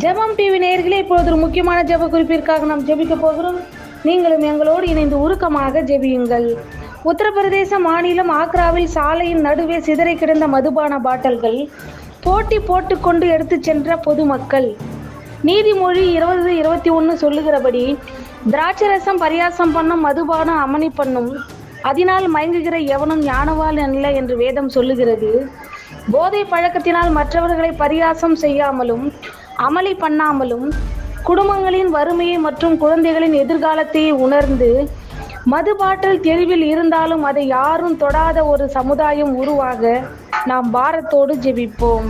ஜெபம் டிவி நேயர்களே, இப்பொழுது ஒரு முக்கியமான ஜெப குறிப்பிற்காக நாம் ஜெபிக்க போகிறோம். நீங்களும் எங்களோடு இணைந்து உருக்கமாக ஜெபியுங்கள். உத்தரப்பிரதேச மாநிலம் ஆக்ராவில் சாலையின் நடுவே சிதறி கிடந்த மதுபான பாட்டில்கள் போட்டி போட்டுக்கொண்டு எடுத்துச் சென்ற பொதுமக்கள். நீதிமொழி 20:21 சொல்லுகிறபடி, திராட்சரசம் பரியாசம் பண்ணும், மதுபானம் அமளி பண்ணும், அதனால் மயங்குகிற எவனும் ஞானவான் அல்ல என்று வேதம் சொல்லுகிறது. போதை பழக்கத்தினால் மற்றவர்களை பரியாசம் செய்யாமலும் அமளி பண்ணாமலும் குடும்பங்களின் வறுமையை மற்றும் குழந்தைகளின் எதிர்காலத்தை உணர்ந்து மது பாட்டில் தெருவில் இருந்தாலும் அதை யாரும் தொடாத ஒரு சமுதாயம் உருவாக நாம் பாரத்தோடு ஜெபிப்போம்.